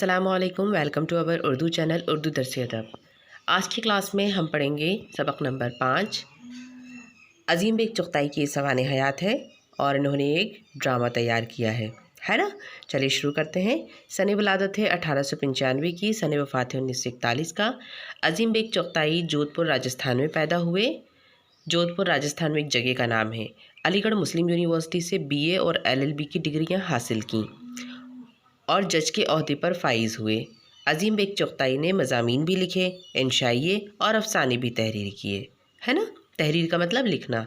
अस्सलाम वालेकुम, welcome to our Urdu channel Urdu दर्स अदब। आज की क्लास में हम पढ़ेंगे सबक नंबर 5। अजीम बेग चुगताई की सवाने हयात है और इन्होंने एक ड्रामा तैयार किया है ना। चलिए शुरू करते हैं। सन विलादत है 1895 की, सन वफ़ात है 1941 का। अजीम बेग चुगताई जोधपुर राजस्थान में पैदा हुए। जोधपुर राजस्थान में एक जगह का नाम है। अलीगढ़ मुस्लिम यूनिवर्सिटी से BA और LLB की डिग्रियां हासिल की और जज के ओहदे पर फाइज हुए। अजीम बेग चुगताई ने मज़ामीन भी लिखे, इंशाइये और अफसाने भी तहरीर किए, है ना। तहरीर का मतलब लिखना।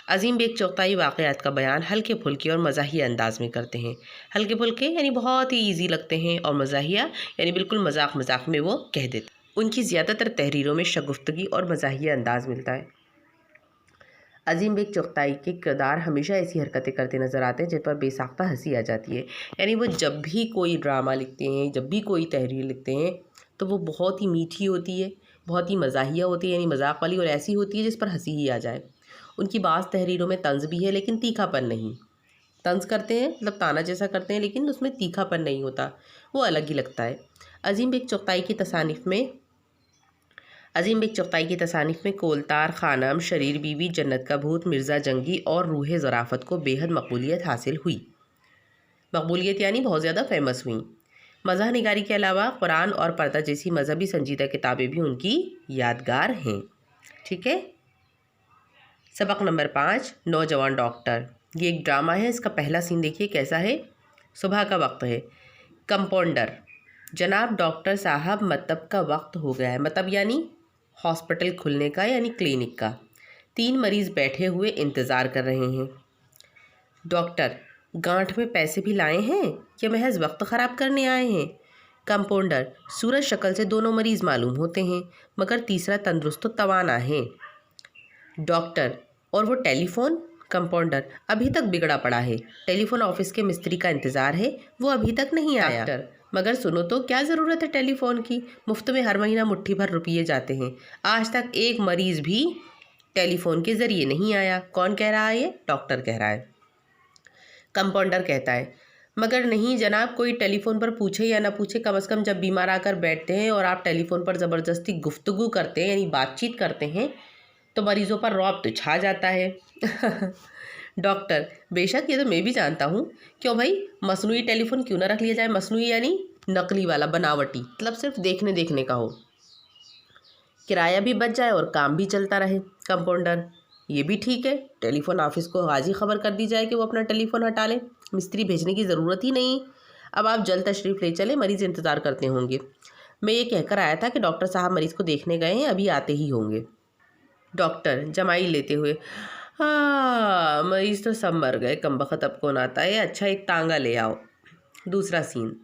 अजीम बेग चुगताई वाक़यात का बयान हल्के फुल्के और मज़ाहिया अंदाज में करते हैं। हल्के फुल्के यानी बहुत ही ईजी लगते हैं, और मज़ाहिया यानी बिल्कुल मजाक मजाक में वो कह देते। उनकी ज़्यादातर तहरीरों में शगुफ्तगी और मज़ाहिया अंदाज मिलता है। अजीम बेग चुगताई के किरदार हमेशा ऐसी हरकतें करते नज़र आते हैं जिन पर बेसाख्ता हंसी आ जाती है। यानी वो जब भी कोई ड्रामा लिखते हैं, जब भी कोई तहरीर लिखते हैं, तो वो बहुत ही मीठी होती है, बहुत ही मज़ाहिया होती है, यानी मजाक वाली, और ऐसी होती है जिस पर हंसी ही आ जाए। उनकी बाज़ तहरीरों में तंज़ भी है, लेकिन तीखापन नहीं। तंज़ करते हैं मतलब ताना जैसा करते हैं, लेकिन उसमें तीखापन नहीं होता, वो अलग ही लगता है। अजीम बेग चुगताई की तसानीफ़ में कोलतार, खानम, शरीर बीवी, जन्नत का भूत, मिर्ज़ा जंगी और रूह ज़राफ़त को बेहद मकबूलियत हासिल हुई। मकबूलियत यानी बहुत ज़्यादा फेमस हुई। मज़ाह निगारी के अलावा कुरान और पर्दा जैसी मजहबी संजीदा किताबें भी उनकी यादगार हैं। ठीक है। सबक नंबर 5, नौजवान डॉक्टर। ये एक ड्रामा है। इसका पहला सीन देखिए कैसा है। सुबह का वक्त है। कंपाउंडर: जनाब डॉक्टर साहब, मतब का वक्त हो गया है। मतब यानी हॉस्पिटल खुलने का, यानी क्लिनिक का। 3 मरीज़ बैठे हुए इंतज़ार कर रहे हैं। डॉक्टर: गांठ में पैसे भी लाए हैं या महज वक्त ख़राब करने आए हैं? कंपाउंडर: सूरज शक्ल से दोनों मरीज़ मालूम होते हैं, मगर तीसरा तंदुरुस्त तो तवाना है। डॉक्टर: और वो टेलीफ़ोन? कंपाउंडर: अभी तक बिगड़ा पड़ा है। टेलीफोन ऑफिस के मिस्त्री का इंतज़ार है, वो अभी तक नहीं आया। डॉक्टर: मगर सुनो तो, क्या ज़रूरत है टेलीफ़ोन की? मुफ्त में हर महीना मुट्ठी भर रुपये जाते हैं। आज तक एक मरीज़ भी टेलीफ़ोन के ज़रिए नहीं आया। कौन कह रहा है ये? डॉक्टर कह रहा है। कंपाउंडर कहता है, मगर नहीं जनाब, कोई टेलीफ़ोन पर पूछे या ना पूछे, कम से कम जब बीमार आकर बैठते हैं और आप टेलीफ़ोन पर ज़बरदस्ती गुफ्तगू करते हैं, यानी बातचीत करते हैं, तो मरीज़ों पर रौब तो छा जाता है। डॉक्टर: बेशक, ये तो मैं भी जानता हूँ। क्यों भाई, मसनूई टेलीफोन क्यों ना रख लिया जाए? मसनूई यानी नकली वाला, बनावटी, मतलब सिर्फ देखने देखने का हो, किराया भी बच जाए और काम भी चलता रहे। कंपाउंडर: ये भी ठीक है। टेलीफोन ऑफिस को आज ही खबर कर दी जाए कि वो अपना टेलीफोन हटा ले, मिस्त्री भेजने की ज़रूरत ही नहीं। अब आप जल्द तशरीफ़ ले चले, मरीज़ इंतज़ार करते होंगे। मैं ये कहकर आया था कि डॉक्टर साहब मरीज़ को देखने गए हैं, अभी आते ही होंगे। डॉक्टर जमाई लेते हुए: हाँ, मरीज़ तो सब मर गए, कमबख्त अब कौन आता है। अच्छा, एक तांगा ले आओ। दूसरा सीन।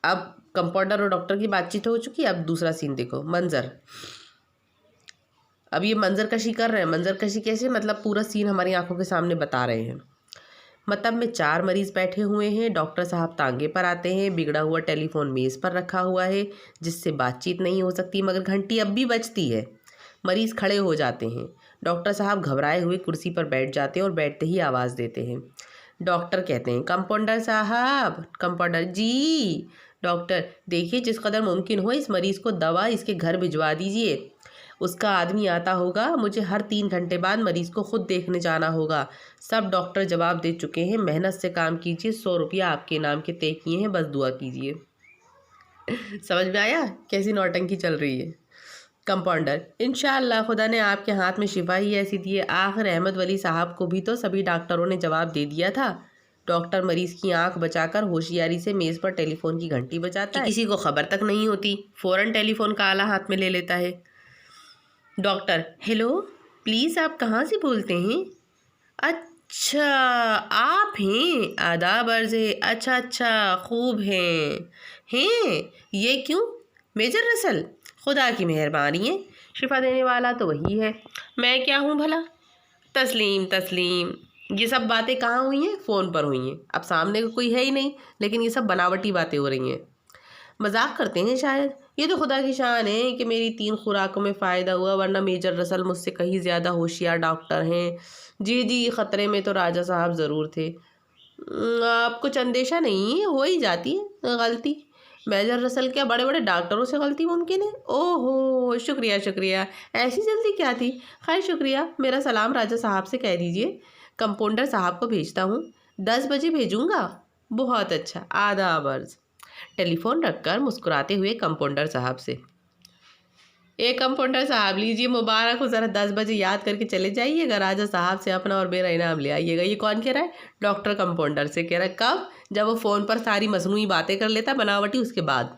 अब कंपाउंडर और डॉक्टर की बातचीत हो चुकी है। अब दूसरा सीन देखो। मंजर। अब ये मंजर कशी कर रहे हैं। मंजर कशी कैसे? मतलब पूरा सीन हमारी आंखों के सामने बता रहे हैं। मतलब में 4 मरीज़ बैठे हुए हैं। डॉक्टर साहब तांगे पर आते हैं। बिगड़ा हुआ टेलीफोन मेज़ पर रखा हुआ है, जिससे बातचीत नहीं हो सकती, मगर घंटी अब भी बजती है। मरीज़ खड़े हो जाते हैं। डॉक्टर साहब घबराए हुए कुर्सी पर बैठ जाते हैं और बैठते ही आवाज़ देते हैं। डॉक्टर कहते हैं, कंपाउंडर साहब। कंपाउंडर: जी। डॉक्टर: देखिए, जिस कदर मुमकिन हो इस मरीज़ को दवा इसके घर भिजवा दीजिए। उसका आदमी आता होगा, मुझे हर 3 घंटे बाद मरीज़ को खुद देखने जाना होगा। सब डॉक्टर जवाब दे चुके हैं, मेहनत से काम कीजिए, 100 रुपया आपके नाम के तय किए हैं, बस दुआ कीजिए। समझ में आया कैसी नौटंकी चल रही है? कंपाउंडर: इंशाअल्लाह, खुदा ने आपके हाथ में शिफा ही ऐसी दी है। आखिर अहमद वली साहब को भी तो सभी डॉक्टरों ने जवाब दे दिया था। डॉक्टर मरीज़ की आंख बचाकर होशियारी से मेज़ पर टेलीफोन की घंटी बजाता है, किसी को खबर तक नहीं होती, फ़ौरन टेलीफोन का आला हाथ में ले लेता है। डॉक्टर: हेलो, प्लीज़ आप कहाँ से बोलते हैं? अच्छा, आप हैं, आदाब अर्ज़ है। अच्छा, खूब हैं। ये क्यों? मेजर रसल, खुदा की मेहरबानी है, शिफा देने वाला तो वही है, मैं क्या हूँ भला? तस्लीम। ये सब बातें कहाँ हुई हैं? फ़ोन पर हुई हैं। अब सामने कोई है ही नहीं, लेकिन ये सब बनावटी बातें हो रही हैं। मजाक करते हैं शायद। ये तो खुदा की शान है कि मेरी 3 खुराकों में फ़ायदा हुआ, वरना मेजर रसल मुझसे कहीं ज़्यादा होशियार डॉक्टर हैं। जी, ख़तरे में तो राजा साहब ज़रूर थे। आप कुछ अंदेशा नहीं, हो ही जाती है गलती। मेजर रसल, क्या बड़े बड़े डॉक्टरों से गलती मुमकिन है? ओहो, शुक्रिया शुक्रिया, ऐसी जल्दी क्या थी? खैर शुक्रिया, मेरा सलाम राजा साहब से कह दीजिए, कंपाउंडर साहब को भेजता हूँ। 10 बजे भेजूँगा। बहुत अच्छा, आदाब अर्ज़। टेलीफोन रखकर मुस्कुराते हुए कंपाउंडर साहब से, एक कंपाउंडर साहब लीजिए मुबारक हो, ज़रा 10 बजे याद करके चले जाइएगा, राजा साहब से अपना और मेरा इनाम ले आइएगा। ये कौन कह रहा है? डॉक्टर कंपाउंडर से कह रहा है। कब? जब वो फ़ोन पर सारी मसनूई बातें कर लेता बनावटी, उसके बाद।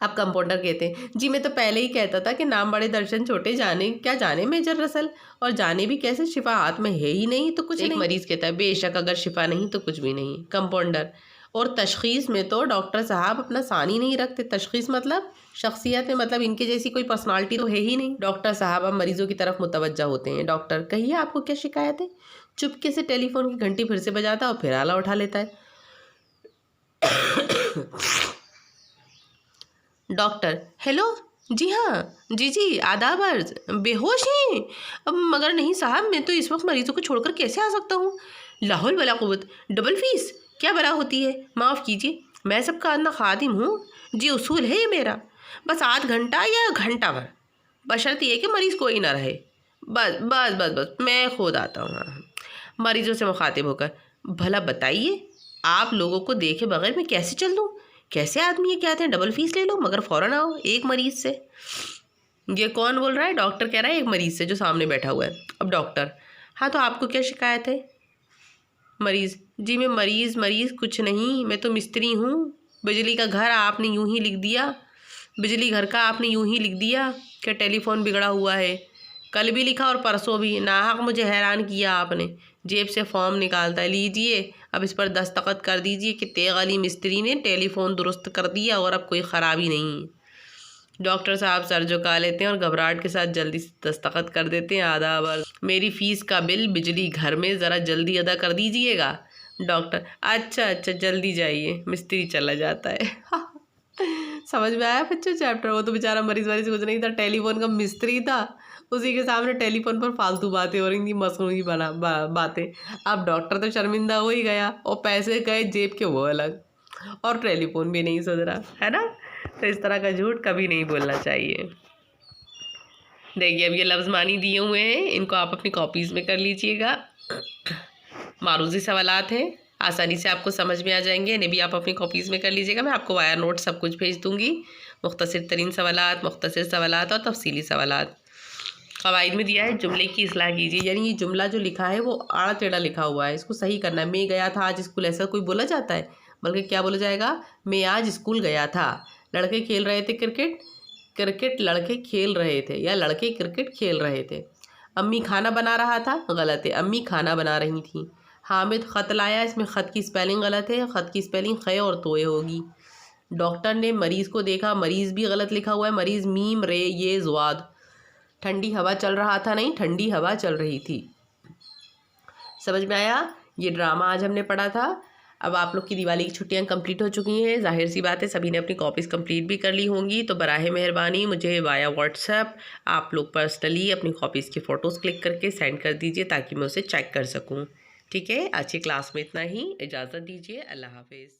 अब कंपाउंडर कहते हैं, जी मैं तो पहले ही कहता था कि नाम बड़े दर्शन छोटे, जाने क्या जाने मेजर रसल, और जाने भी कैसे, शिफा हाथ में है ही नहीं तो कुछ नहीं। मरीज कहता है, बेशक अगर शिफा नहीं तो कुछ भी नहीं। कंपाउंडर, और तशखीस में तो डॉक्टर साहब अपना सानी नहीं रखते। तशखीस मतलब शख्सियत में, मतलब इनके जैसी कोई पर्सनालिटी तो है ही नहीं। डॉक्टर साहब अब मरीजों की तरफ मुतवज्जा होते हैं। डॉक्टर, कहिए आपको क्या शिकायत है? चुपके से टेलीफोन की घंटी फिर से बजाता और फिर आला उठा लेता है। डॉक्टर, हेलो, जी हाँ, जी आदाब अर्ज, बेहोश हैं? अब मगर नहीं साहब, मैं तो इस वक्त मरीजों को छोड़कर कैसे आ सकता हूँ? लाहौल वला कुव्वत, डबल फीस क्या बला होती है? माफ़ कीजिए, मैं सबका अंदर खादिम हूँ। जी उसूल है ये मेरा, बस आध घंटा या घंटा भर, बशर्त ये कि मरीज़ कोई ना रहे। बस बस बस बस मैं खुद आता हूँ। हाँ, मरीजों से मुखातिब होकर, भला बताइए, आप लोगों को देखे बगैर मैं कैसे चल दूँ? कैसे आदमी ये कहते हैं डबल फीस ले लो मगर फ़ौरन आओ एक मरीज़ से। ये कौन बोल रहा है? डॉक्टर कह रहा है एक मरीज़ से जो सामने बैठा हुआ है। अब डॉक्टर, हाँ तो आपको क्या शिकायत है? मरीज़, जी मैं मरीज़ कुछ नहीं, मैं तो मिस्त्री हूँ। बिजली का घर आपने यूं ही लिख दिया, बिजली घर का आपने यूं ही लिख दिया कि टेलीफोन बिगड़ा हुआ है। कल भी लिखा और परसों भी, नाहक मुझे हैरान किया आपने। जेब से फॉर्म निकालता है, लीजिए अब इस पर दस्तखत कर दीजिए कि तेग अली मिस्त्री ने टेलीफोन दुरुस्त कर दिया और अब कोई ख़राबी नहीं है। डॉक्टर साहब सर झुका लेते हैं और घबराहट के साथ जल्दी से दस्तखत कर देते हैं। आदाब अर्ज़, मेरी फ़ीस का बिल बिजली घर में ज़रा जल्दी अदा कर दीजिएगा। डॉक्टर, अच्छा जल्दी जाइए। मिस्त्री चला जाता है। समझ में आया बच्चों चैप्टर? वो तो बेचारा मरीज कुछ नहीं था, टेलीफोन का मिस्त्री था, उसी के सामने टेलीफोन पर फालतू बातें हो रही थी, मसनूई बातें। अब डॉक्टर तो शर्मिंदा हो ही गया और पैसे गए जेब के वो अलग, और टेलीफोन भी नहीं सुध रहा है ना। तो इस तरह का झूठ कभी नहीं बोलना चाहिए। देखिए अब ये लफ्ज़ मानी दिए हुए हैं, इनको आप अपनी कॉपीज़ में कर लीजिएगा। मारूजी सवालात हैं, आसानी से आपको समझ में आ जाएंगे, इन्हें भी आप अपनी कॉपीज़ में कर लीजिएगा। मैं आपको वाया नोट सब कुछ भेज दूँगी। मुख्तसर तरीन सवालात, मुख्तसर सवालात और तफसीली सवालात। क़वाइद में दिया है जुमले की इस्लाह कीजिए, यानी ये जुमला जो लिखा है वो आड़ा टेढ़ा लिखा हुआ है, इसको सही करना है। मैं गया था आज स्कूल, ऐसा कोई बोला जाता है? बल्कि क्या बोला जाएगा? मैं आज स्कूल गया था। लड़के खेल रहे थे क्रिकेट लड़के खेल रहे थे, या लड़के क्रिकेट खेल रहे थे। अम्मी खाना बना रहा था, गलत है, अम्मी खाना बना रही थी। हामिद ख़त लाया, इसमें ख़त की स्पेलिंग गलत है, ख़त की स्पेलिंग ख़े और तोए होगी। डॉक्टर ने मरीज़ को देखा, मरीज़ भी गलत लिखा हुआ है, मरीज़ मीम रे ये ज़वाद। ठंडी हवा चल रहा था, नहीं ठंडी हवा चल रही थी। समझ में आया? ये ड्रामा आज हमने पढ़ा था। अब आप लोग की दिवाली की छुट्टियां कंप्लीट हो चुकी हैं, जाहिर सी बात है सभी ने अपनी कॉपीज़ कंप्लीट भी कर ली होंगी। तो बराहे मेहरबानी मुझे वाया व्हाट्सएप आप लोग पर्सनली अपनी कॉपीज़ की फ़ोटोज़ क्लिक करके सेंड कर दीजिए ताकि मैं उसे चेक कर सकूँ। ठीक है, आज की क्लास में इतना ही, इजाज़त दीजिए, अल्लाह हाफिज़।